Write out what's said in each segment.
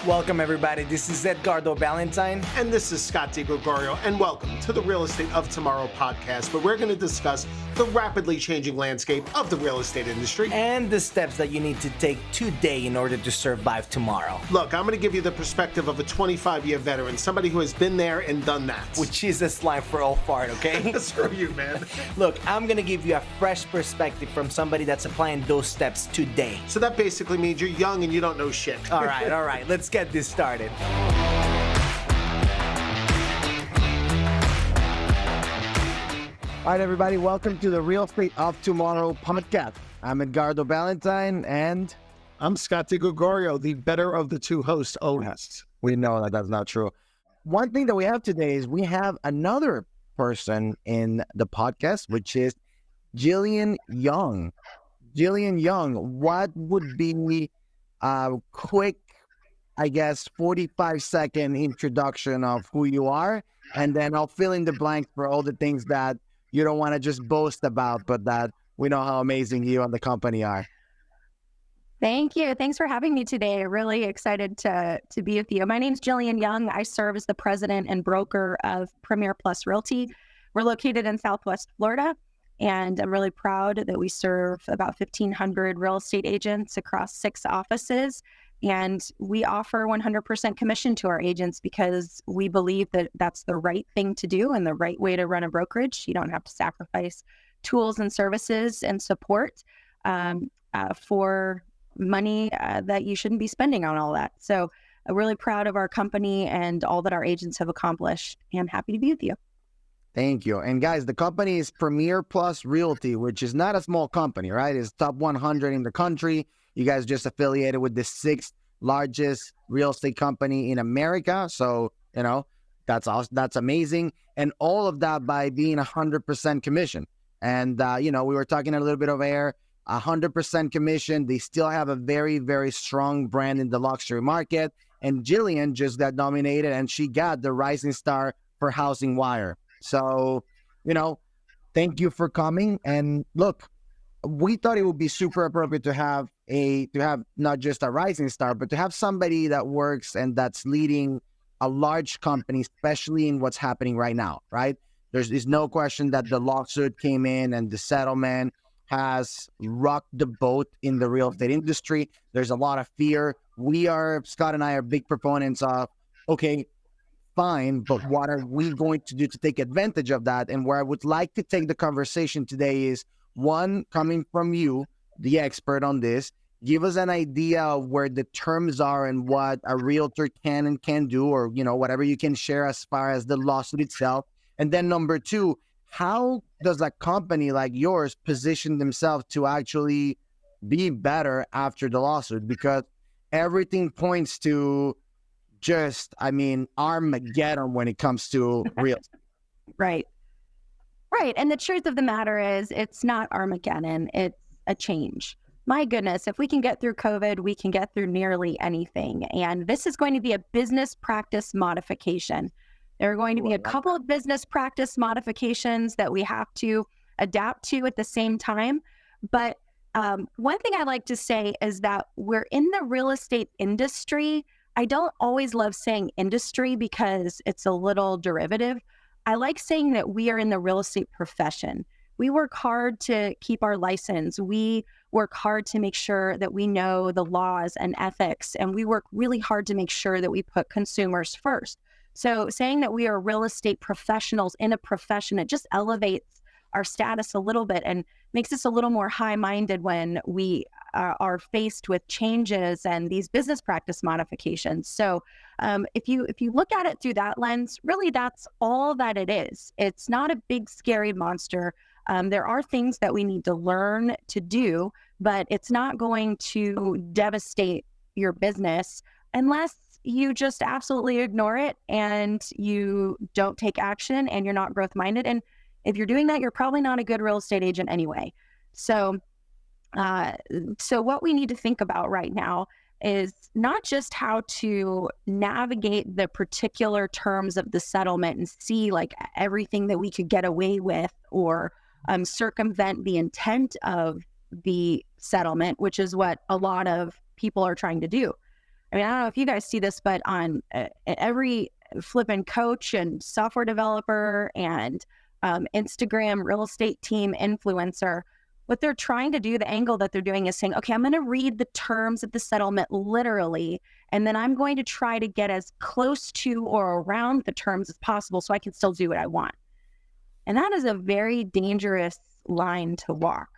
Welcome everybody, this is Edgardo Balentine. And this is Scott DiGregorio, and welcome to the Real Estate of Tomorrow podcast, where we're going to discuss the rapidly changing landscape of the real estate industry. And the steps that you need to take today in order to survive tomorrow. Look, I'm going to give you the perspective of a 25-year veteran, somebody who has been there and done that. Which is a slang for all fart, okay? Screw you, man. Look, I'm going to give you a fresh perspective from somebody that's applying those steps today. So that basically means you're young and you don't know shit. All right, let's get this started. All right, everybody, welcome to the Real Estate of Tomorrow podcast. I'm Edgardo Balentine, and I'm Scott DiGregorio, the better of the two hosts, oldest. We know that that's not true. One thing that we have today is we have another person in the podcast, which is Jillian Young. Jillian Young, what would be a quick, 45-second introduction of who you are, and then I'll fill in the blanks for all the things that you don't want to just boast about, but that we know how amazing you and the company are. Thank you. Thanks for having me today. Really excited to be with you. My name's Jillian Young. I serve as the president and broker of Premier Plus Realty. We're located in Southwest Florida, and I'm really proud that we serve about 1,500 real estate agents across 6 offices. And we offer 100% commission to our agents because we believe that that's the right thing to do and the right way to run a brokerage. You don't have to sacrifice tools and services and support for money that you shouldn't be spending on all that. So I'm really proud of our company and all that our agents have accomplished. And I'm happy to be with you. Thank you. And guys, the company is Premier Plus Realty, which is not a small company, right? It's top 100 in the country. You guys just affiliated with the 6th largest real estate company in America. So, that's awesome. That's amazing. And all of that by being 100% commission. And, we were talking a little bit over air, 100% commission. They still have a very, very strong brand in the luxury market. And Jillian just got nominated and she got the Rising Star for Housing Wire. So, thank you for coming. And look, we thought it would be super appropriate to have not just a rising star, but to have somebody that works and that's leading a large company, especially in what's happening right now, right? There's no question that the lawsuit came in and the settlement has rocked the boat in the real estate industry. There's a lot of fear. Scott and I are big proponents of, okay, fine, but what are we going to do to take advantage of that? And where I would like to take the conversation today is, one, coming from you, the expert on this, give us an idea of where the terms are and what a realtor can and can't do, or, whatever you can share as far as the lawsuit itself. And then number 2, how does a company like yours position themselves to actually be better after the lawsuit? Because everything points to Armageddon when it comes to real estate. Right. And the truth of the matter is it's not Armageddon. It's a change. My goodness, if we can get through COVID, we can get through nearly anything. And this is going to be a business practice modification. There are going to be a couple of business practice modifications that we have to adapt to at the same time. But one thing I like to say is that we're in the real estate industry. I don't always love saying industry because it's a little derivative. I like saying that we are in the real estate profession. We work hard to keep our license. We work hard to make sure that we know the laws and ethics, and we work really hard to make sure that we put consumers first. So saying that we are real estate professionals in a profession, it just elevates our status a little bit and makes us a little more high-minded when we are faced with changes and these business practice modifications. So if you look at it through that lens, really that's all that it is. It's not a big scary monster. There are things that we need to learn to do, but it's not going to devastate your business unless you just absolutely ignore it and you don't take action and you're not growth minded. And if you're doing that, you're probably not a good real estate agent anyway. So what we need to think about right now is not just how to navigate the particular terms of the settlement and see like everything that we could get away with or circumvent the intent of the settlement, which is what a lot of people are trying to do. I mean, I don't know if you guys see this, but on every flipping coach and software developer and Instagram real estate team influencer, what they're trying to do, the angle that they're doing is saying, okay, I'm going to read the terms of the settlement literally, and then I'm going to try to get as close to or around the terms as possible so I can still do what I want. And that is a very dangerous line to walk,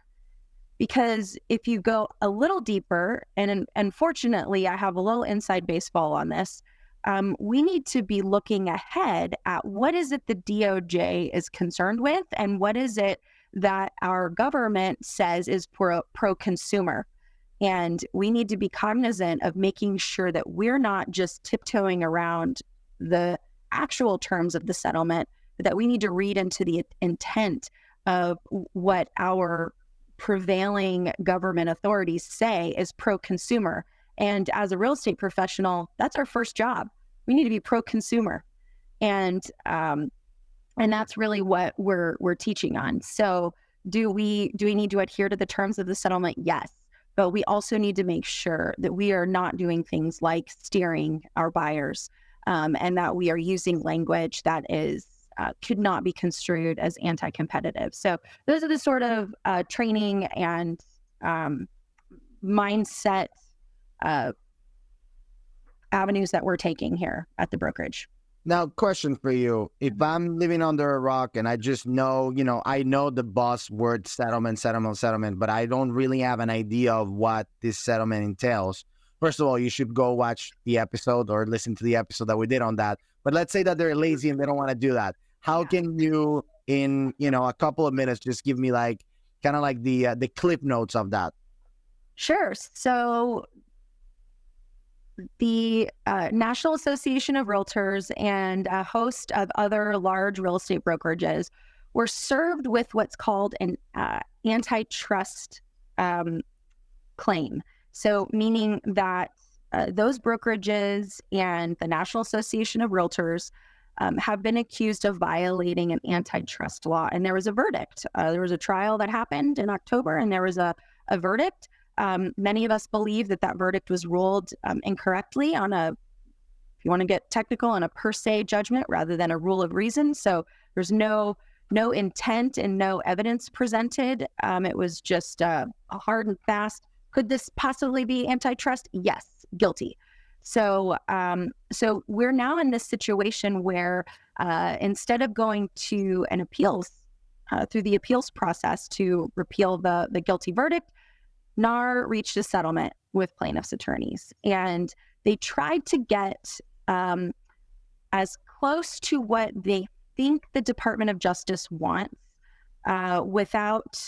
because if you go a little deeper, and unfortunately I have a little inside baseball on this, we need to be looking ahead at what is it the DOJ is concerned with, and what is it that our government says is pro-consumer. And we need to be cognizant of making sure that we're not just tiptoeing around the actual terms of the settlement, but that we need to read into the intent of what our prevailing government authorities say is pro-consumer. And as a real estate professional, that's our first job. We need to be pro-consumer. And that's really what we're teaching on. So do we need to adhere to the terms of the settlement? Yes. But we also need to make sure that we are not doing things like steering our buyers, and that we are using language that is could not be construed as anti-competitive. So those are the sort of training and mindset avenues that we're taking here at the brokerage. Now, question for you. If I'm living under a rock and I just know, I know the buzzword settlement, but I don't really have an idea of what this settlement entails. First of all, you should go watch the episode or listen to the episode that we did on that. But let's say that they're lazy and they don't want to do that. How can you, in, a couple of minutes, just give me the clip notes of that? Sure. So the National Association of Realtors and a host of other large real estate brokerages were served with what's called an antitrust claim. So meaning that those brokerages and the National Association of Realtors have been accused of violating an antitrust law. And there was a verdict. There was a trial that happened in October, and there was a verdict. Many of us believe that verdict was ruled incorrectly on if you want to get technical, on a per se judgment rather than a rule of reason. So there's no intent and no evidence presented. It was just a hard and fast. Could this possibly be antitrust? Yes, guilty. So we're now in this situation where instead of going to an appeals through the appeals process to repeal the guilty verdict, NAR reached a settlement with plaintiffs' attorneys, and they tried to get as close to what they think the Department of Justice wants without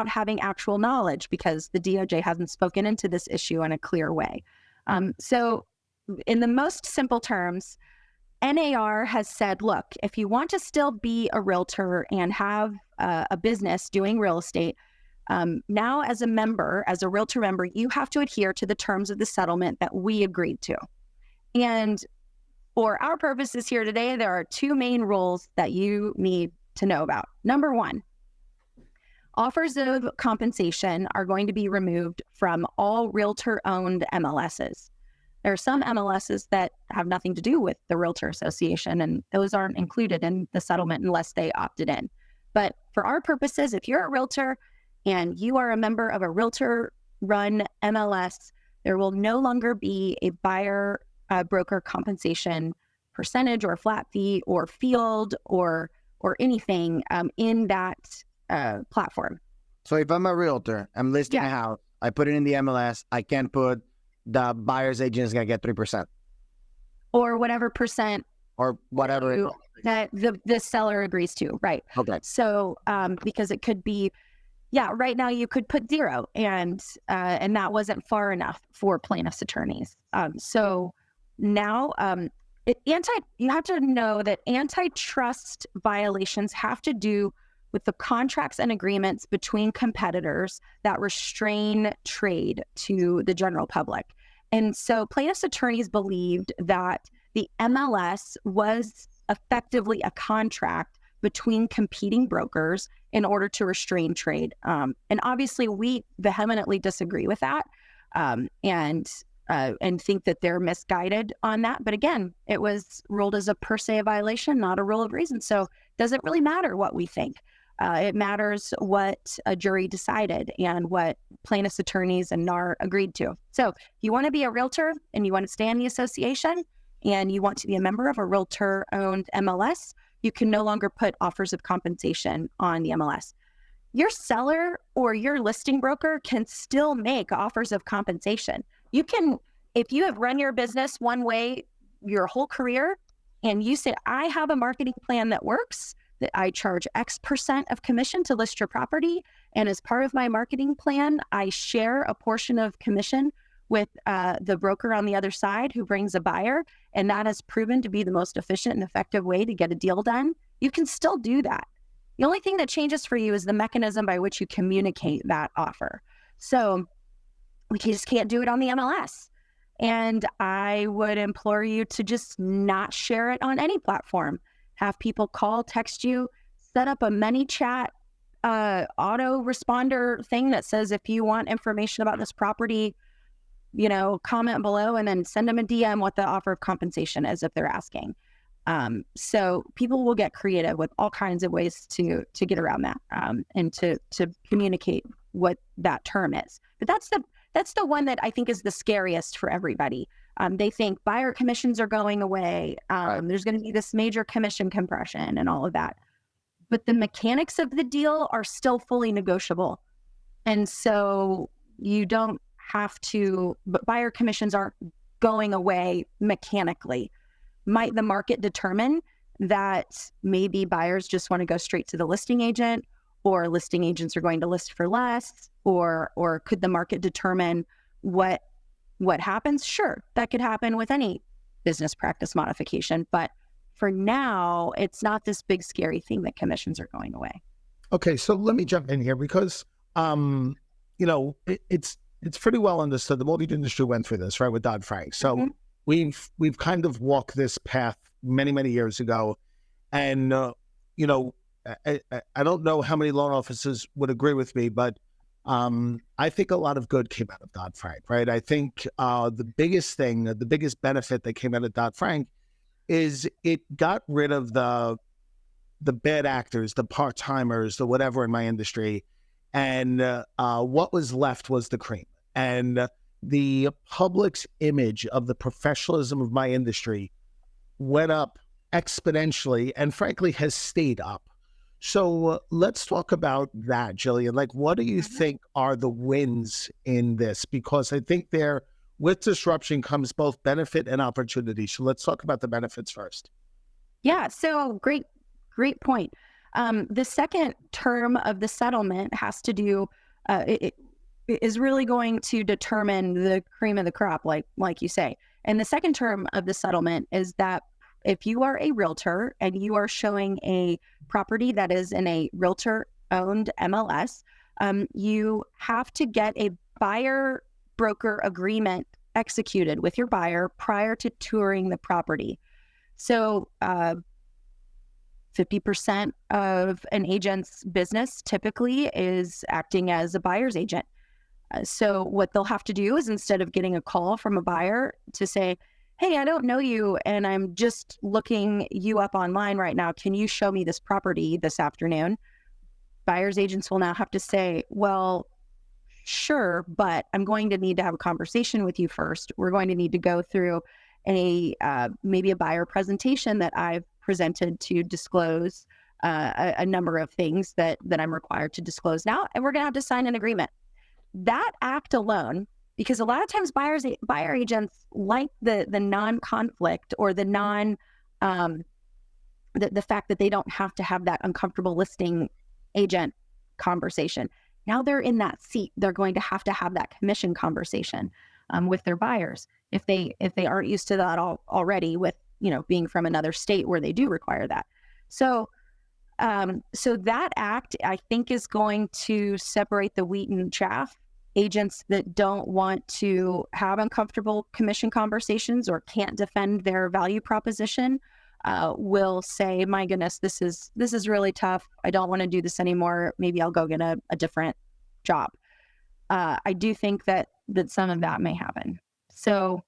having actual knowledge, because the DOJ hasn't spoken into this issue in a clear way. So in the most simple terms, NAR has said, look, if you want to still be a realtor and have a business doing real estate, now as a realtor member, you have to adhere to the terms of the settlement that we agreed to. And for our purposes here today, there are two main rules that you need to know about. Number one, offers of compensation are going to be removed from all realtor-owned MLSs. There are some MLSs that have nothing to do with the Realtor Association, and those aren't included in the settlement unless they opted in. But for our purposes, if you're a realtor and you are a member of a realtor-run MLS, there will no longer be a buyer broker compensation percentage or flat fee or field or anything in that platform. So if I'm a realtor, I'm listing a house, I put it in the MLS, I can put the buyer's agent is going to get 3%. Or whatever percent. Or whatever that the seller agrees to, right? Okay. So because it could be, right now you could put 0, and that wasn't far enough for plaintiffs' attorneys. So now you have to know that antitrust violations have to do with the contracts and agreements between competitors that restrain trade to the general public. And so plaintiffs' attorneys believed that the MLS was effectively a contract between competing brokers in order to restrain trade. And obviously we vehemently disagree with that. And and think that they're misguided on that. But again, it was ruled as a per se violation, not a rule of reason. So it doesn't really matter what we think. It matters what a jury decided and what plaintiffs' attorneys and NAR agreed to. So if you want to be a realtor and you want to stay in the association and you want to be a member of a realtor-owned MLS, you can no longer put offers of compensation on the MLS. Your seller or your listing broker can still make offers of compensation. You can, if you have run your business one way your whole career and you say, I have a marketing plan that works, that I charge X percent of commission to list your property. And as part of my marketing plan, I share a portion of commission with the broker on the other side who brings a buyer. And that has proven to be the most efficient and effective way to get a deal done. You can still do that. The only thing that changes for you is the mechanism by which you communicate that offer. So we just can't do it on the MLS. And I would implore you to just not share it on any platform. Have people call, text you, set up a ManyChat auto responder thing that says, if you want information about this property, comment below, and then send them a DM what the offer of compensation is if they're asking. So people will get creative with all kinds of ways to get around that and to communicate what that term is. But that's the one that I think is the scariest for everybody. They think buyer commissions are going away. There's going to be this major commission compression and all of that. But the mechanics of the deal are still fully negotiable. And so you don't have to, but buyer commissions aren't going away mechanically. Might the market determine that maybe buyers just want to go straight to the listing agent, or listing agents are going to list for less, or could the market determine what happens? Sure, that could happen with any business practice modification. But for now, it's not this big scary thing that commissions are going away. Okay, so let me jump in here because, it's pretty well understood. The mortgage industry went through this, right, with Dodd-Frank. So we've kind of walked this path many, many years ago. And, I don't know how many loan officers would agree with me, but I think a lot of good came out of Dodd-Frank, right? I think the biggest benefit that came out of Dodd-Frank is it got rid of the bad actors, the part-timers, the whatever in my industry. And what was left was the cream. And the public's image of the professionalism of my industry went up exponentially and frankly has stayed up. So let's talk about that, Jillian. Like, what do you think are the wins in this? Because I think with disruption comes both benefit and opportunity. So let's talk about the benefits first. Yeah, so great point. The second term of the settlement has to do, it is really going to determine the cream of the crop, like you say. And the second term of the settlement is that if you are a realtor and you are showing a property that is in a realtor-owned MLS, you have to get a buyer-broker agreement executed with your buyer prior to touring the property. So 50% of an agent's business typically is acting as a buyer's agent. So what they'll have to do is, instead of getting a call from a buyer to say, hey, I don't know you, and I'm just looking you up online right now, can you show me this property this afternoon? Buyer's agents will now have to say, well, sure, but I'm going to need to have a conversation with you first. We're going to need to go through maybe a buyer presentation that I've presented to disclose a number of things that I'm required to disclose now, and we're going to have to sign an agreement. That act alone, because a lot of times buyer agents like the non-conflict or the fact that they don't have to have that uncomfortable listing agent conversation. Now they're in that seat. They're going to have that commission conversation with their buyers if they aren't used to that already with being from another state where they do require that. So that act, I think, is going to separate the wheat and chaff. Agents that don't want to have uncomfortable commission conversations or can't defend their value proposition will say, my goodness, this is really tough. I don't want to do this anymore. Maybe I'll go get a different job. I do think that some of that may happen. So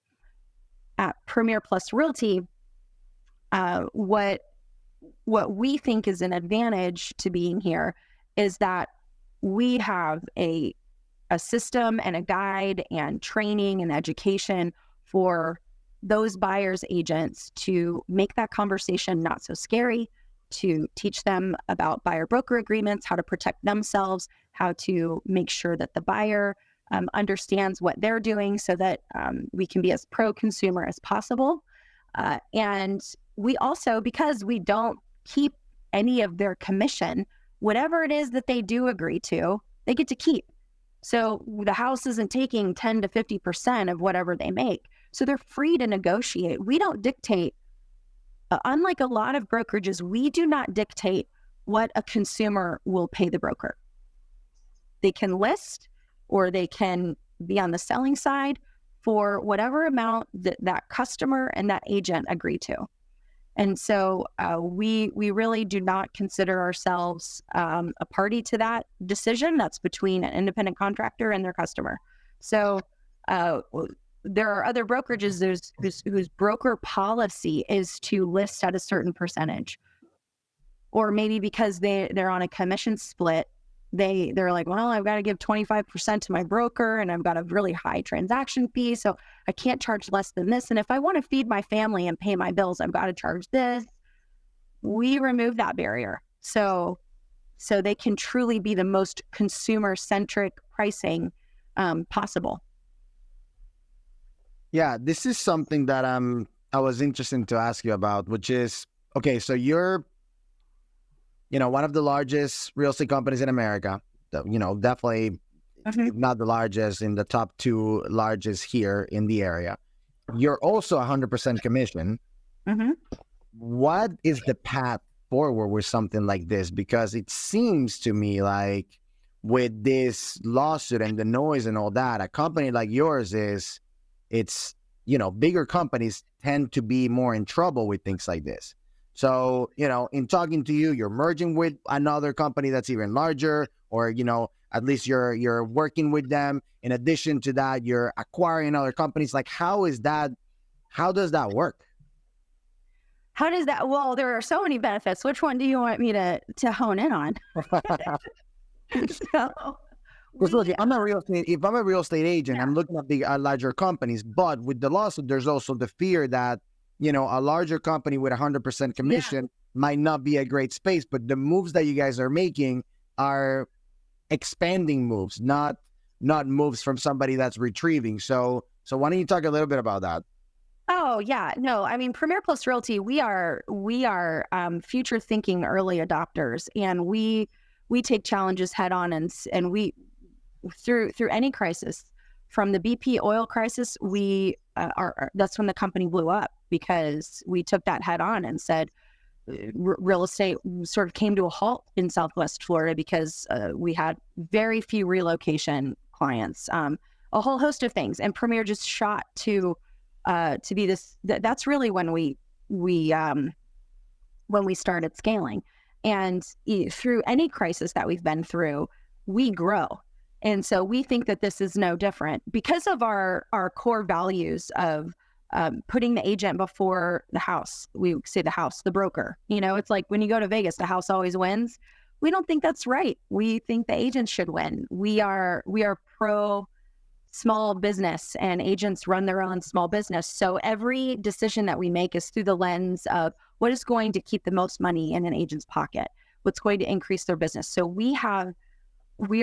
at Premier Plus Realty, what we think is an advantage to being here is that we have a system and a guide and training and education for those buyers agents to make that conversation not so scary, to teach them about buyer broker agreements, how to protect themselves, how to make sure that the buyer understands what they're doing so that we can be as pro-consumer as possible. And we also, because we don't keep any of their commission, whatever it is that they do agree to, they get to keep. So the house isn't taking 10 to 50% of whatever they make. So they're free to negotiate. We don't dictate. Unlike a lot of brokerages, we do not dictate what a consumer will pay the broker. They can list or they can be on the selling side for whatever amount that customer and that agent agree to. And so we really do not consider ourselves a party to that decision. That's between an independent contractor and their customer. So there are other brokerages whose broker policy is to list at a certain percentage. Or maybe because they're on a commission split, they're like, well, I've got to give 25% to my broker and I've got a really high transaction fee, so I can't charge less than this. And if I want to feed my family and pay my bills, I've got to charge this. We remove that barrier. So they can truly be the most consumer-centric pricing possible. Yeah, this is something that I was interested to ask you about, which is, okay, so you're one of the largest real estate companies in America, definitely if not the largest, in the top 2 largest here in the area. You're also 100% commission. Mm-hmm. What is the path forward with something like this? Because it seems to me like with this lawsuit and the noise and all that, a company like yours bigger companies tend to be more in trouble with things like this. So, in talking to you, you're merging with another company that's even larger, or, at least you're working with them. In addition to that, you're acquiring other companies. Like, how does that work? How does that, well, there are so many benefits. Which one do you want me to hone in on? Because look, if I'm a real estate agent, I'm looking at larger companies, but with the lawsuit, there's also the fear that, a larger company with 100% commission might not be a great space, but the moves that you guys are making are expanding moves, not moves from somebody that's retrieving. So why don't you talk a little bit about that? Oh yeah, no, I mean, Premier Plus Realty, we are future thinking early adopters, and we take challenges head on, and we through any crisis. From the BP oil crisis, that's when the company blew up, because we took that head on and said real estate sort of came to a halt in Southwest Florida because we had very few relocation clients, a whole host of things, and Premier just shot to be this. That's really when we started scaling, and through any crisis that we've been through, we grow. And so we think that this is no different because of our core values of putting the agent before the house. We say the broker. It's like when you go to Vegas, the house always wins. We don't think that's right. We think the agents should win. We are pro small business, and agents run their own small business. So every decision that we make is through the lens of what is going to keep the most money in an agent's pocket, what's going to increase their business. So we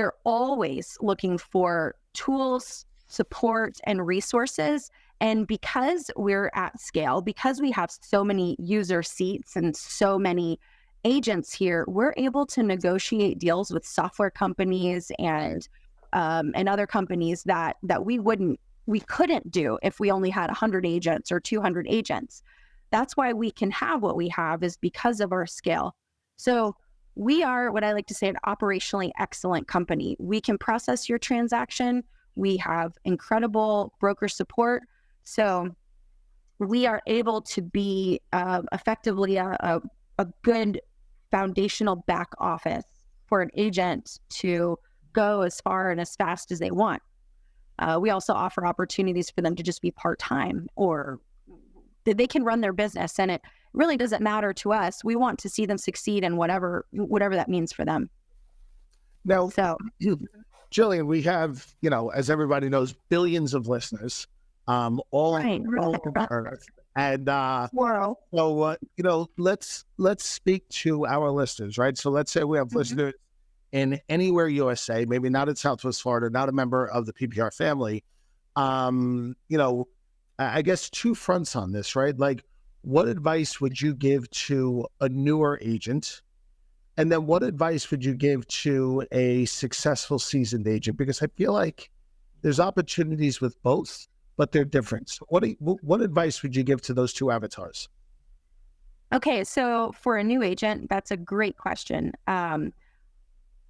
are always looking for tools, support, and resources. And because we're at scale, because we have so many user seats and so many agents here, we're able to negotiate deals with software companies and other companies that we couldn't do if we only had 100 agents or 200 agents. That's why we can have what we have, is because of our scale. So we are, what I like to say, an operationally excellent company. We can process your transaction. We have incredible broker support. So we are able to be effectively a good foundational back office for an agent to go as far and as fast as they want. We also offer opportunities for them to just be part-time, or they can run their business, and it really doesn't matter to us. We want to see them succeed in whatever that means for them. Now, So, Jillian, we have, as everybody knows, billions of listeners, all right. over Earth. And Wow. so, let's speak to our listeners, right? So let's say we have listeners in anywhere USA, maybe not in Southwest Florida, not a member of the PPR family. I guess two fronts on this, right? Like, what advice would you give to a newer agent? And then what advice would you give to a successful seasoned agent? Because I feel like there's opportunities with both, but they're different. So what advice would you give to those two avatars? Okay, so for a new agent, that's a great question. I'm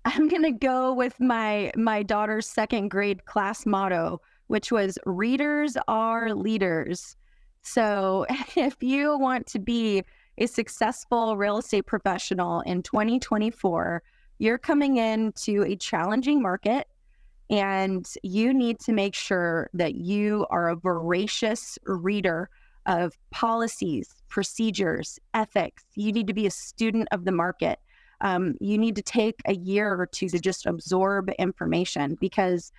going to go with my daughter's second grade class motto, which was readers are leaders. So if you want to be a successful real estate professional in 2024, you're coming into a challenging market, and you need to make sure that you are a voracious reader of policies, procedures, ethics. You need to be a student of the market. You need to take a year or two to just absorb information, because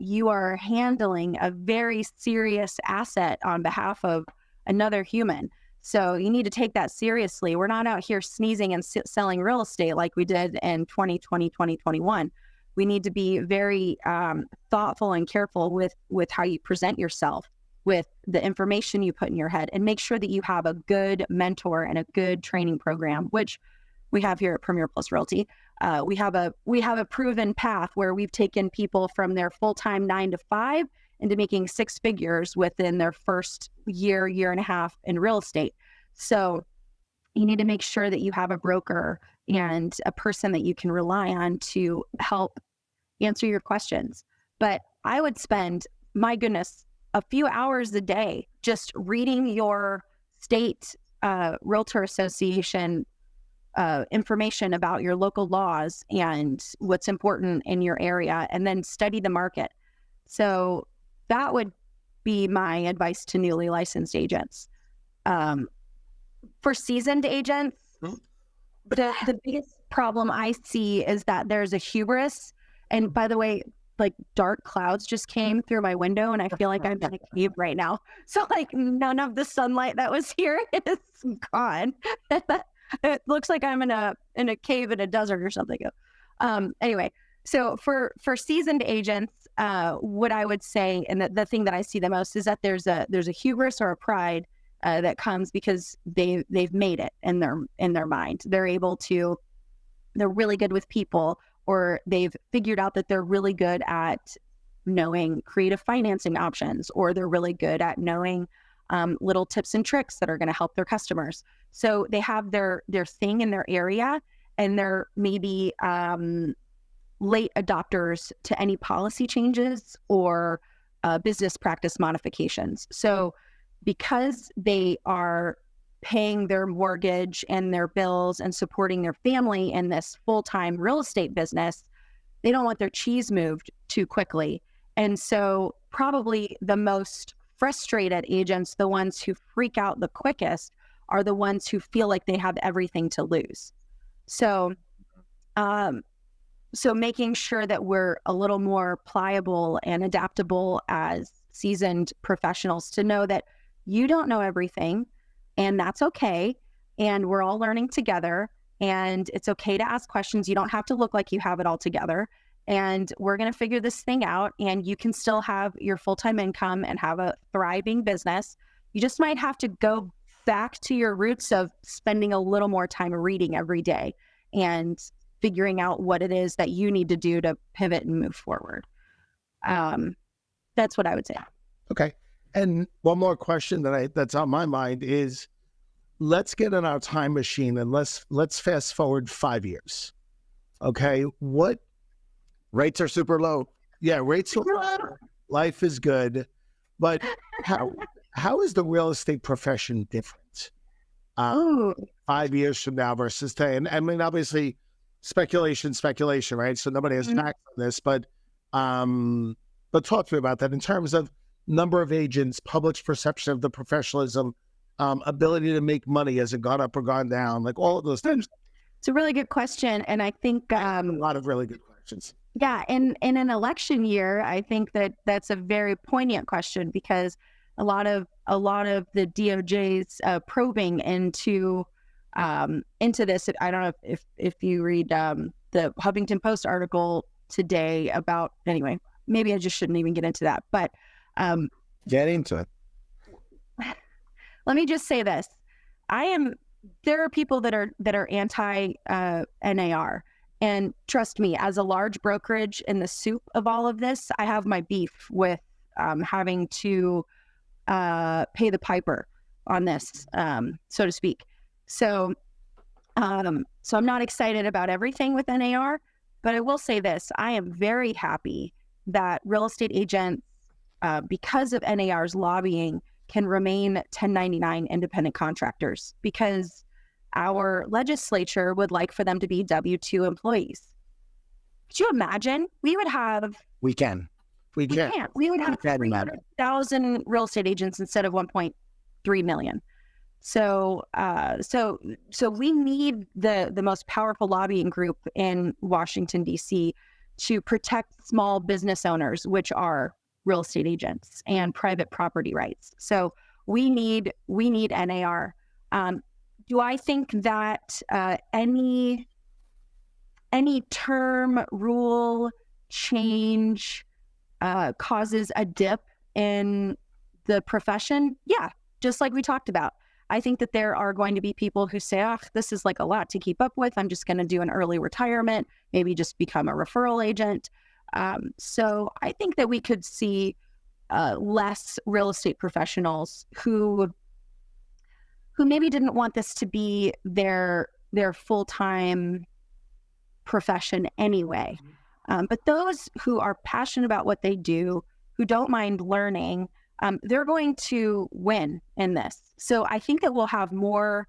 you are handling a very serious asset on behalf of another human. So you need to take that seriously. We're not out here sneezing and selling real estate like we did in 2020, 2021. We need to be very thoughtful and careful with how you present yourself, with the information you put in your head, and make sure that you have a good mentor and a good training program, which we have here at Premier Plus Realty. We have a proven path where we've taken people from their full-time 9 to 5 into making six figures within their first year and a half in real estate. So you need to make sure that you have a broker and a person that you can rely on to help answer your questions. But I would spend, my goodness, a few hours a day just reading your state Realtor Association information about your local laws and what's important in your area, and then study the market. So that would be my advice to newly licensed agents. For seasoned agents, the biggest problem I see is that there's a hubris. And by the way, like, dark clouds just came through my window, and I feel like I'm in a cave right now. So like, none of the sunlight that was here is gone. It looks like I'm in a cave in a desert or something. Anyway, so for seasoned agents, what I would say, and the thing that I see the most, is that there's a hubris or a pride that comes because they've made it in their mind. They're really good with people, or they've figured out that they're really good at knowing creative financing options, or they're really good at knowing little tips and tricks that are going to help their customers. So they have their thing in their area, and they're maybe late adopters to any policy changes or business practice modifications. So because they are paying their mortgage and their bills and supporting their family in this full-time real estate business, they don't want their cheese moved too quickly. And so probably the most frustrated agents, the ones who freak out the quickest, are the ones who feel like they have everything to lose. So making sure that we're a little more pliable and adaptable as seasoned professionals, to know that you don't know everything, and that's okay. And we're all learning together, and it's okay to ask questions. You don't have to look like you have it all together. And we're going to figure this thing out, and you can still have your full-time income and have a thriving business. You just might have to go back to your roots of spending a little more time reading every day and figuring out what it is that you need to do to pivot and move forward. That's what I would say. Okay. And one more question that's on my mind is, let's get in our time machine and let's fast forward 5 years. Okay. What Rates are super low. Yeah, rates are low. Life is good. But how is the real estate profession different 5 years from now versus today? And I mean, obviously, speculation, right? So nobody has facts on this, but but talk to me about that in terms of number of agents, public's perception of the professionalism, ability to make money. Has it gone up or gone down? Like all of those things. It's a really good question. And I think A lot of really good questions. yeah, in an election year, I think that's a very poignant question, because a lot of the DOJ's probing into this. I don't know if you read the Huffington Post article today about, anyway, maybe I just shouldn't even get into that, but Get into it. let me just say this. There are people that are anti NAR. And trust me, as a large brokerage in the soup of all of this, I have my beef with having to pay the piper on this, so to speak. So I'm not excited about everything with NAR, but I will say this. I am very happy that real estate agents, because of NAR's lobbying, can remain 1099 independent contractors, because our legislature would like for them to be W-2 employees. Could you imagine? We would have... We can. We would have 300,000 real estate agents instead of 1.3 million. So we need the most powerful lobbying group in Washington, D.C. to protect small business owners, which are real estate agents, and private property rights. So we need NAR. Do I think that any term rule change causes a dip in the profession? Yeah, just like we talked about. I think that there are going to be people who say, oh, this is like a lot to keep up with. I'm just going to do an early retirement, maybe just become a referral agent. So I think that we could see less real estate professionals who maybe didn't want this to be their full-time profession anyway. But those who are passionate about what they do, who don't mind learning, they're going to win in this. So I think that we'll have more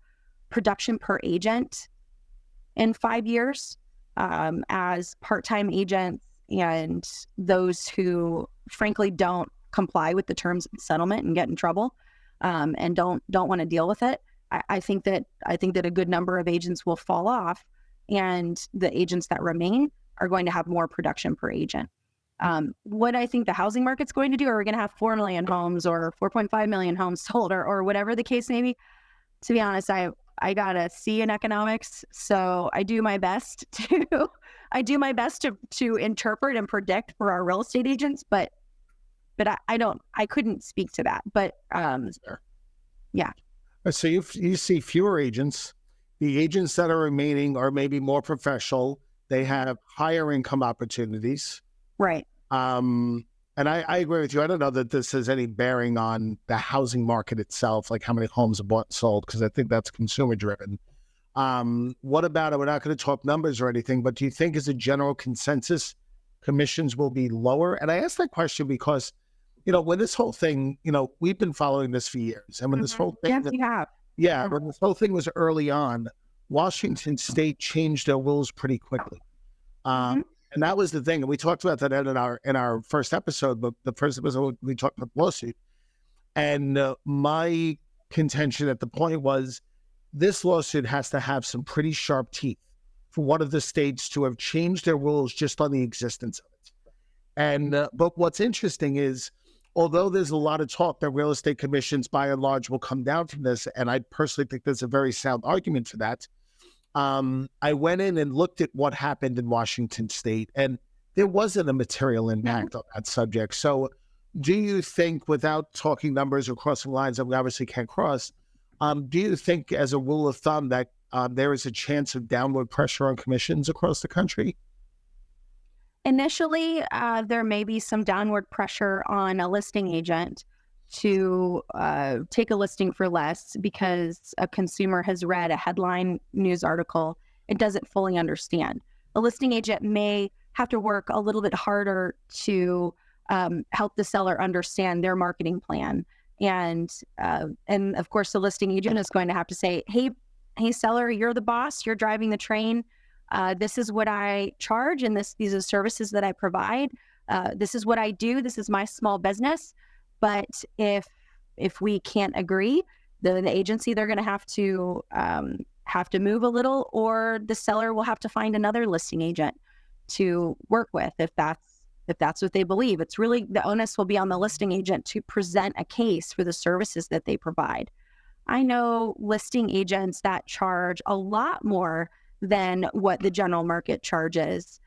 production per agent in 5 years, as part-time agents and those who frankly don't comply with the terms of the settlement and get in trouble, and don't want to deal with it. I think that a good number of agents will fall off, and the agents that remain are going to have more production per agent. What I think the housing market's going to do, are we going to have 4 million homes or 4.5 million homes sold, or whatever the case may be? To be honest, I got a C in economics, so I do my best to interpret and predict for our real estate agents, but I couldn't speak to that. But yeah. So you see fewer agents. The agents that are remaining are maybe more professional. They have higher income opportunities. Right. And I agree with you. I don't know that this has any bearing on the housing market itself, like how many homes are bought and sold, because I think that's consumer driven. What about it? We're not going to talk numbers or anything, but do you think as a general consensus, commissions will be lower? And I ask that question because, when this whole thing, we've been following this for years. And when this whole thing... Yes, you have. Yeah, when this whole thing was early on, Washington State changed their rules pretty quickly. And that was the thing. And we talked about that in our first episode, but the first episode we talked about the lawsuit. And my contention at the point was, this lawsuit has to have some pretty sharp teeth for one of the states to have changed their rules just on the existence of it. And but what's interesting is, although there's a lot of talk that real estate commissions by and large will come down from this, and I personally think there's a very sound argument for that, I went in and looked at what happened in Washington State, and there wasn't a material impact on that subject. So do you think, without talking numbers or crossing lines that we obviously can't cross, do you think as a rule of thumb that there is a chance of downward pressure on commissions across the country? Initially, there may be some downward pressure on a listing agent to take a listing for less because a consumer has read a headline news article and doesn't fully understand. A listing agent may have to work a little bit harder to help the seller understand their marketing plan. And of course, the listing agent is going to have to say, hey, seller, you're the boss, you're driving the train. This is what I charge, and these are services that I provide. This is what I do. This is my small business. But if we can't agree, the agency, they're going to have to move a little, or the seller will have to find another listing agent to work with if that's what they believe. It's really, the onus will be on the listing agent to present a case for the services that they provide. I know listing agents that charge a lot more than what the general market charges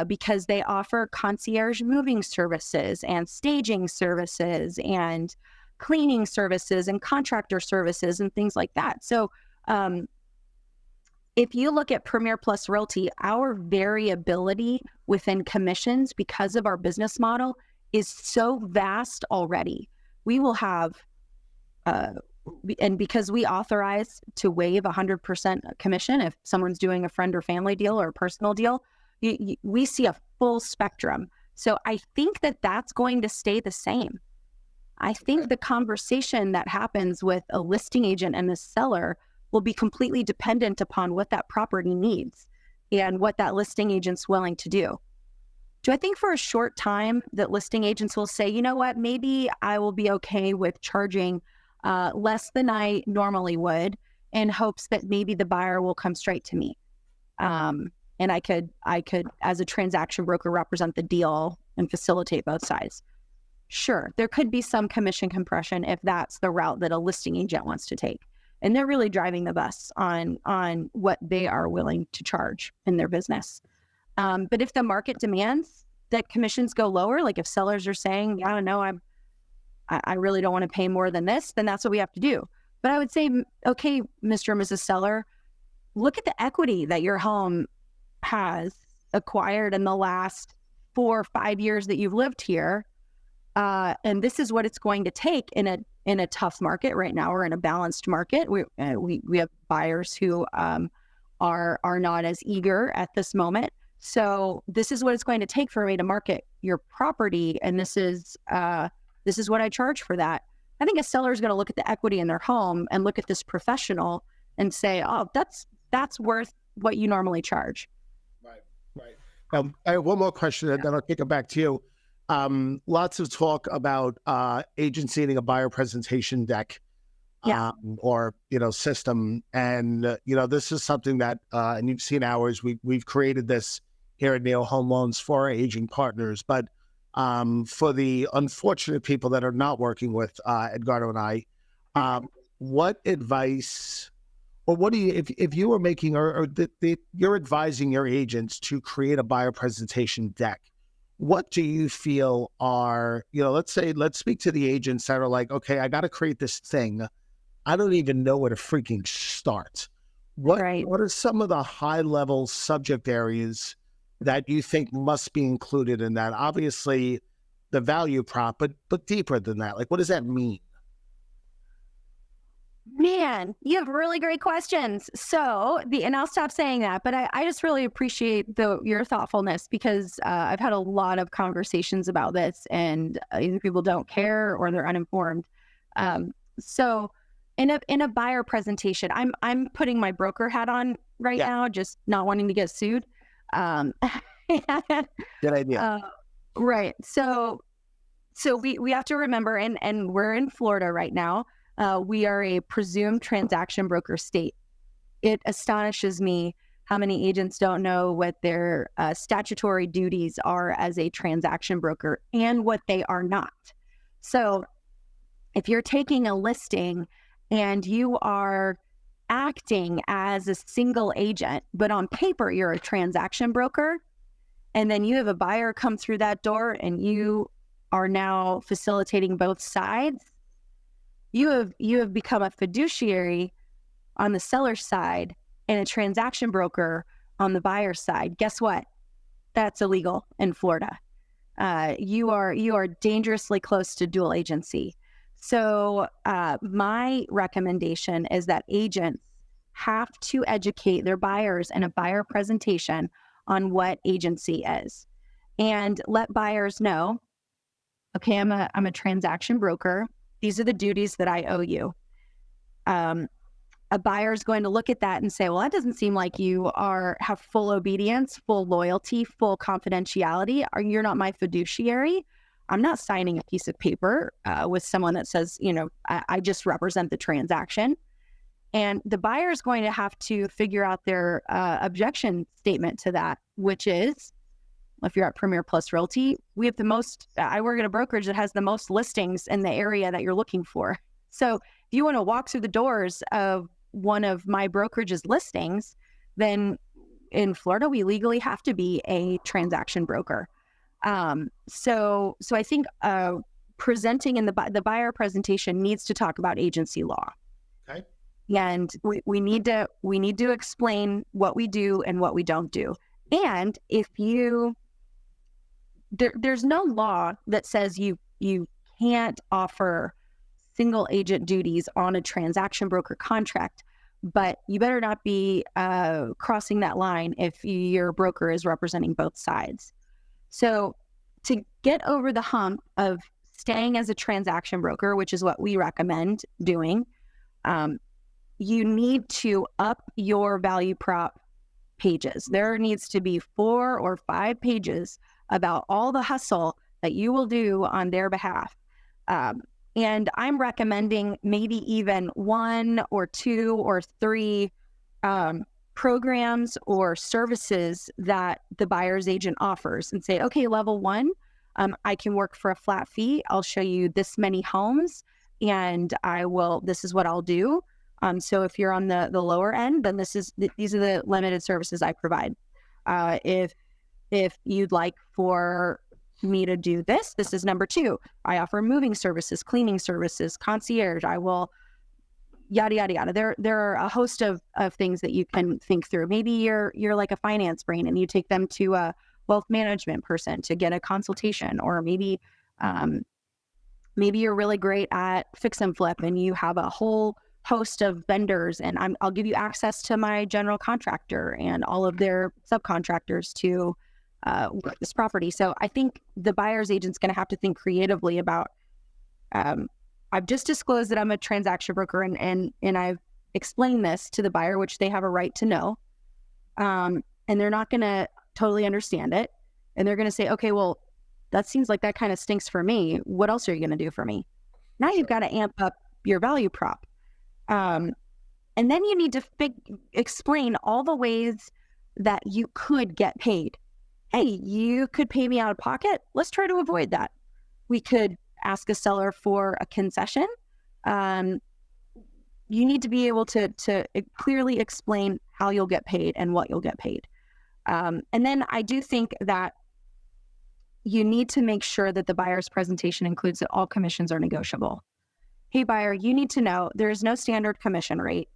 because they offer concierge moving services and staging services and cleaning services and contractor services and things like that. So if you look at Premier Plus Realty, our variability within commissions because of our business model is so vast already. We will have, and because we authorize to waive 100% commission if someone's doing a friend or family deal or a personal deal, we see a full spectrum. So I think that that's going to stay the same. I think the conversation that happens with a listing agent and the seller will be completely dependent upon what that property needs and what that listing agent's willing to do. Do I think for a short time that listing agents will say, you know what, maybe I will be okay with charging less than I normally would in hopes that maybe the buyer will come straight to me. And I could, as a transaction broker, represent the deal and facilitate both sides. Sure, there could be some commission compression if that's the route that a listing agent wants to take. And they're really driving the bus on what they are willing to charge in their business. But if the market demands that commissions go lower, like if sellers are saying, I don't know, I really don't want to pay more than this, then that's what we have to do. But I would say, okay, Mr. and Mrs. Seller, look at the equity that your home has acquired in the last 4 or 5 years that you've lived here. And this is what it's going to take in a tough market right now. We're in a balanced market. We have buyers who are not as eager at this moment. So this is what it's going to take for me to market your property, and this is what I charge for that. I think a seller is going to look at the equity in their home and look at this professional and say, oh, that's worth what you normally charge. Right. I have one more question, and then I'll kick it back to you. Lots of talk about agency needing a buyer presentation deck or, system. And, this is something that, and you've seen ours, we've created this here at Neo Home Loans for our aging partners. But for the unfortunate people that are not working with Edgardo and I, what advice, or what do you, if you were making, you're advising your agents to create a buyer presentation deck, what do you feel are, let's speak to the agents that are like, okay, I got to create this thing. I don't even know where to freaking start. What are some of the high level subject areas that you think must be included in that? Obviously the value prop, but deeper than that, like, what does that mean? Man, you have really great questions. So and I'll stop saying that, but I just really appreciate your thoughtfulness because I've had a lot of conversations about this, and either people don't care or they're uninformed. So in a buyer presentation, I'm putting my broker hat on right now, just not wanting to get sued. Good idea. Right. So we have to remember, and we're in Florida right now. We are a presumed transaction broker state. It astonishes me how many agents don't know what their statutory duties are as a transaction broker and what they are not. So if you're taking a listing and you are acting as a single agent, but on paper you're a transaction broker, and then you have a buyer come through that door and you are now facilitating both sides, you have become a fiduciary on the seller side and a transaction broker on the buyer side. Guess what? That's illegal in Florida. You are dangerously close to dual agency. So my recommendation is that agents have to educate their buyers in a buyer presentation on what agency is, and let buyers know, okay, I'm a transaction broker. These are the duties that I owe you. a buyer is going to look at that and say, well, that doesn't seem like you have full obedience, full loyalty, full confidentiality. You're not my fiduciary. I'm not signing a piece of paper with someone that says, I just represent the transaction. And the buyer is going to have to figure out their objection statement to that, which is, if you're at Premier Plus Realty, we have the most, I work at a brokerage that has the most listings in the area that you're looking for. So if you want to walk through the doors of one of my brokerage's listings, then in Florida, we legally have to be a transaction broker. So I think presenting in the buyer presentation needs to talk about agency law. Okay. And we need to explain what we do and what we don't do. And if there's no law that says you can't offer single agent duties on a transaction broker contract, but you better not be crossing that line if your broker is representing both sides. So to get over the hump of staying as a transaction broker, which is what we recommend doing, you need to up your value prop pages. There needs to be 4 or 5 pages about all the hustle that you will do on their behalf. And I'm recommending maybe even 1 or 2 or 3 programs or services that the buyer's agent offers and say, okay, level 1, I can work for a flat fee. I'll show you this many homes and this is what I'll do. So if you're on the lower end, then these are the limited services I provide. If you'd like for me to do this is number 2. I offer moving services, cleaning services, concierge. I will yada, yada, yada. There are a host of things that you can think through. Maybe you're like a finance brain and you take them to a wealth management person to get a consultation, or maybe you're really great at fix and flip and you have a whole host of vendors, and I'll give you access to my general contractor and all of their subcontractors to work this property. So I think the buyer's agent's going to have to think creatively about, I've just disclosed that I'm a transaction broker and I've explained this to the buyer, which they have a right to know. And they're not going to totally understand it. And they're going to say, okay, well, that seems like that kind of stinks for me. What else are you going to do for me? Now you've got to amp up your value prop. And then you need to explain all the ways that you could get paid. Hey, you could pay me out of pocket. Let's try to avoid that. We could ask a seller for a concession. You need to be able to clearly explain how you'll get paid and what you'll get paid. And then I do think that you need to make sure that the buyer's presentation includes that all commissions are negotiable. Hey, buyer, you need to know there is no standard commission rate.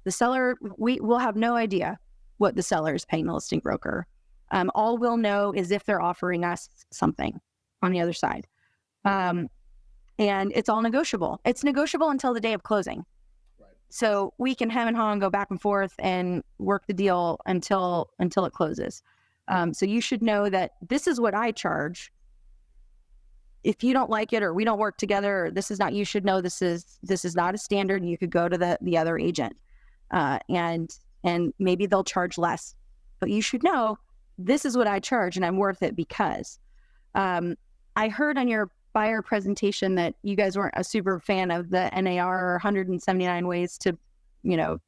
The seller, we will have no idea what the seller is paying the listing broker. All we'll know is if they're offering us something on the other side. And it's all negotiable. It's negotiable until the day of closing. Right. So we can hem and haw and go back and forth and work the deal until it closes. So you should know that this is what I charge. If you don't like it or we don't work together, you should know this is not a standard. You could go to the other agent and maybe they'll charge less, but you should know this is what I charge and I'm worth it because I heard on your buyer presentation that you guys weren't a super fan of the NAR or 179 ways to,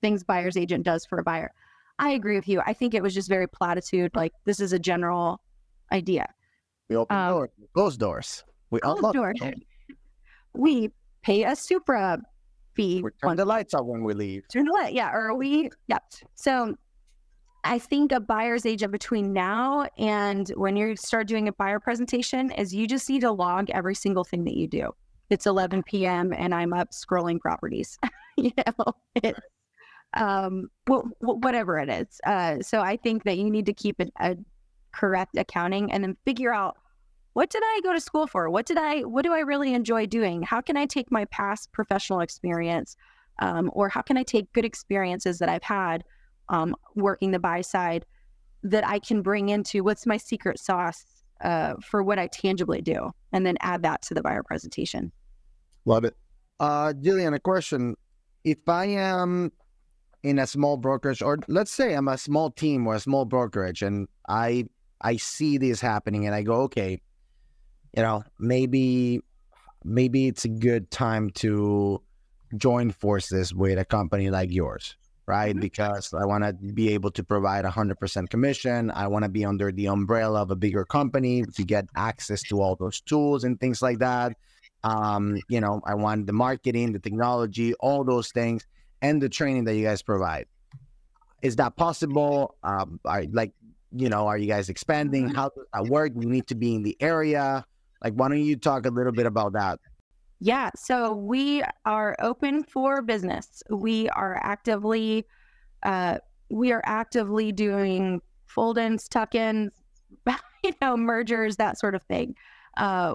things buyer's agent does for a buyer. I agree with you. I think it was just very platitude. Like this is a general idea. We open doors, we close doors. We unlock doors. We pay a Supra fee. We turn the lights off when we leave. Turn the light, yeah. So I think a buyer's agent between now and when you start doing a buyer presentation is you just need to log every single thing that you do. It's 11 p.m. and I'm up scrolling properties. It's whatever it is. So I think that you need to keep a correct accounting and then figure out, what did I go to school for? What do I really enjoy doing? How can I take my past professional experience, or how can I take good experiences that I've had working the buy side that I can bring into what's my secret sauce for what I tangibly do, and then add that to the buyer presentation. Love it. Jillian, a question. If I am in a small brokerage, or let's say I'm a small team or a small brokerage, and I see this happening, and I go, okay, maybe it's a good time to join forces with a company like yours, right? Because I want to be able to provide 100% commission. I want to be under the umbrella of a bigger company to get access to all those tools and things like that. I want the marketing, the technology, all those things, and the training that you guys provide. Is that possible? Are you guys expanding? How does that work? We need to be in the area. Like, why don't you talk a little bit about that? Yeah, so we are open for business. We are actively doing fold-ins, tuck-ins, mergers, that sort of thing.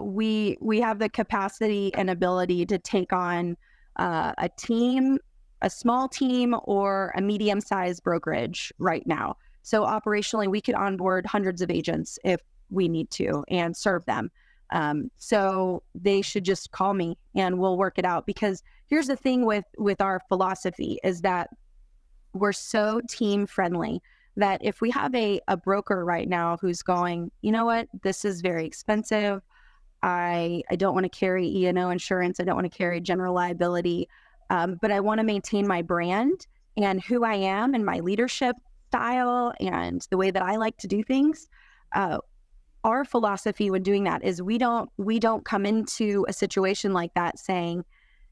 We have the capacity and ability to take on a team, a small team, or a medium-sized brokerage right now. So operationally, we could onboard hundreds of agents if we need to and serve them. So they should just call me and we'll work it out, because here's the thing with our philosophy is that we're so team friendly that if we have a broker right now who's going, you know what, this is very expensive. I don't want to carry E&O insurance. I don't want to carry general liability. But I want to maintain my brand and who I am and my leadership style and the way that I like to do things. Our philosophy when doing that is we don't come into a situation like that saying,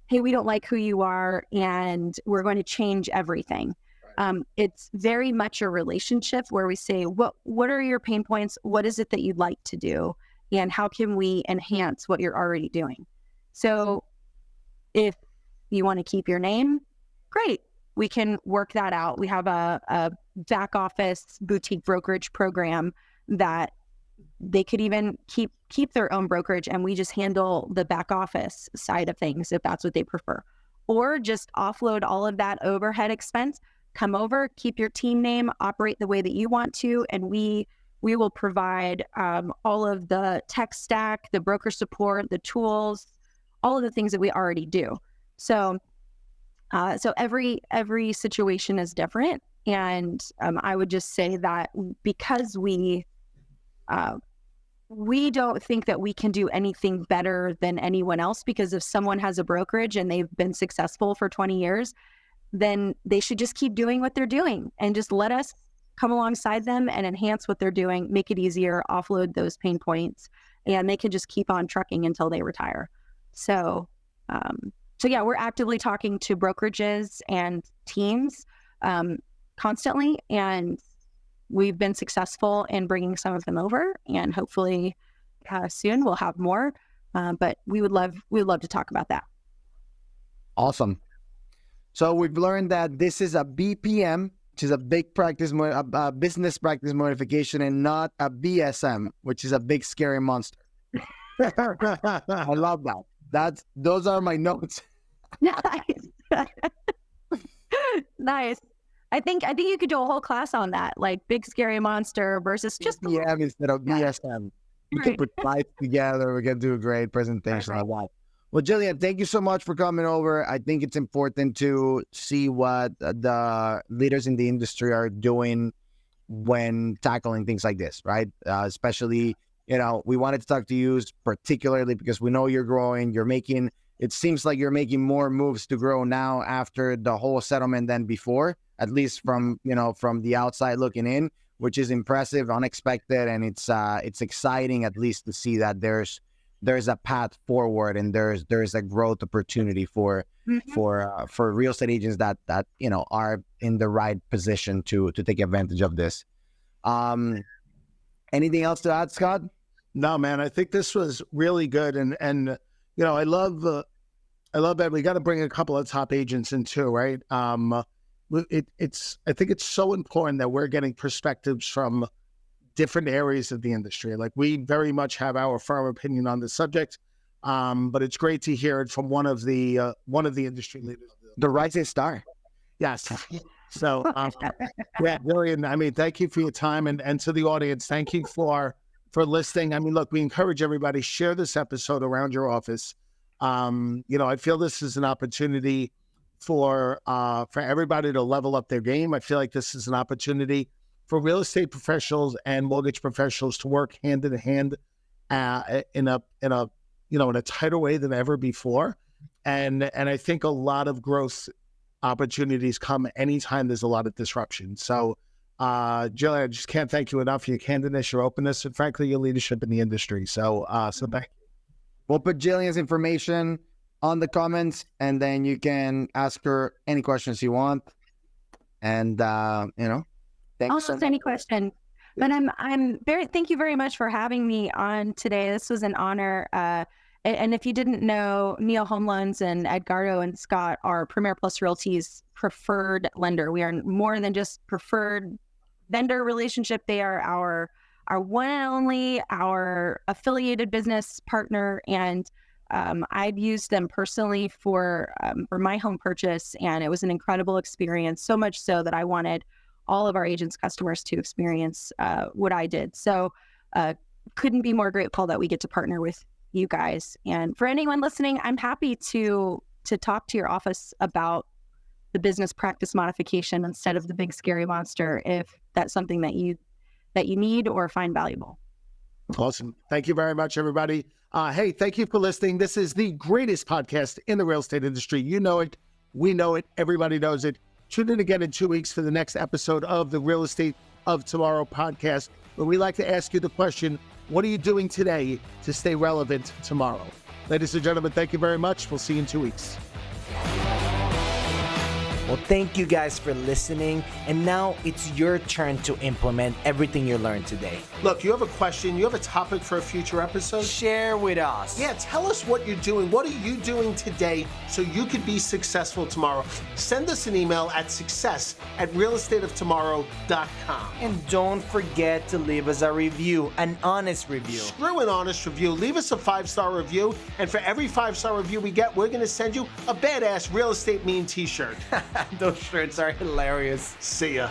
hey, we don't like who you are and we're going to change everything. It's very much a relationship where we say, what are your pain points? What is it that you'd like to do? And how can we enhance what you're already doing? So if you want to keep your name, great. We can work that out. We have a back office boutique brokerage program that they could even keep their own brokerage, and we just handle the back office side of things if that's what they prefer. Or just offload all of that overhead expense, come over, keep your team name, operate the way that you want to, and we will provide all of the tech stack, the broker support, the tools, all of the things that we already do. So every situation is different, and I would just say that because we don't think that we can do anything better than anyone else, because if someone has a brokerage and they've been successful for 20 years, then they should just keep doing what they're doing and just let us come alongside them and enhance what they're doing, make it easier, offload those pain points, and they can just keep on trucking until they retire. So yeah, we're actively talking to brokerages and teams constantly, and we've been successful in bringing some of them over, and hopefully soon we'll have more. But we would love to talk about that. Awesome. So we've learned that this is a BPM, which is a big business practice modification, and not a BSM, which is a big scary monster. I love that. Those are my notes. Nice. Nice. I think you could do a whole class on that, like big scary monster versus just BPM instead of BSM. We can put life together. We can do a great presentation on that. Well, Jillian, thank you so much for coming over. I think it's important to see what the leaders in the industry are doing when tackling things like this, right? Especially, we wanted to talk to you particularly because we know you're growing. It seems like you're making more moves to grow now after the whole settlement than before, at least from the outside looking in, which is impressive, unexpected, and it's exciting at least to see that there's a path forward and there's a growth opportunity for real estate agents that are in the right position to take advantage of this. Anything else to add, Scott? No, man, I think this was really good, and I love that we got to bring a couple of top agents in too, right? I think it's so important that we're getting perspectives from different areas of the industry. Like, we very much have our firm opinion on the subject, but it's great to hear it from one of the industry leaders. The rising star. Yes. So, yeah, Jillian, I mean, thank you for your time, and to the audience, thank you for listening. I mean, look, we encourage everybody, share this episode around your office. I feel this is an opportunity for everybody to level up their game. I feel like this is an opportunity for real estate professionals and mortgage professionals to work hand in hand in a tighter way than ever before. And I think a lot of growth opportunities come anytime there's a lot of disruption. So, Jillian, I just can't thank you enough for your candidness, your openness, and frankly, your leadership in the industry. So thank you. We'll put Jillian's information on the comments, and then you can ask her any questions you want. And thanks. Almost any question. But thank you very much for having me on today. This was an honor. And if you didn't know, Neil Home Loans and Edgardo and Scott are Premier Plus Realty's preferred lender. We are more than just preferred vendor relationship. They are our one and only, our affiliated business partner. And I've used them personally for my home purchase, and it was an incredible experience. So much so that I wanted all of our agents' customers to experience what I did. So couldn't be more grateful that we get to partner with you guys. And for anyone listening, I'm happy to talk to your office about the business practice modification instead of the big scary monster, if that's something that you need or find valuable. Awesome. Thank you very much, everybody. Hey, thank you for listening. This is the greatest podcast in the real estate industry. You know it. We know it. Everybody knows it. Tune in again in 2 weeks for the next episode of the Real Estate of Tomorrow podcast, where we like to ask you the question, what are you doing today to stay relevant tomorrow? Ladies and gentlemen, thank you very much. We'll see you in 2 weeks. Well, thank you guys for listening. And now it's your turn to implement everything you learned today. Look, you have a question, you have a topic for a future episode? Share with us. Yeah, tell us what you're doing. What are you doing today so you could be successful tomorrow? Send us an email at success@realestateoftomorrow.com. And don't forget to leave us a review, an honest review. Screw an honest review. Leave us a 5-star review. And for every 5-star review we get, we're going to send you a badass Real Estate Mean t-shirt. Those shirts are hilarious. See ya.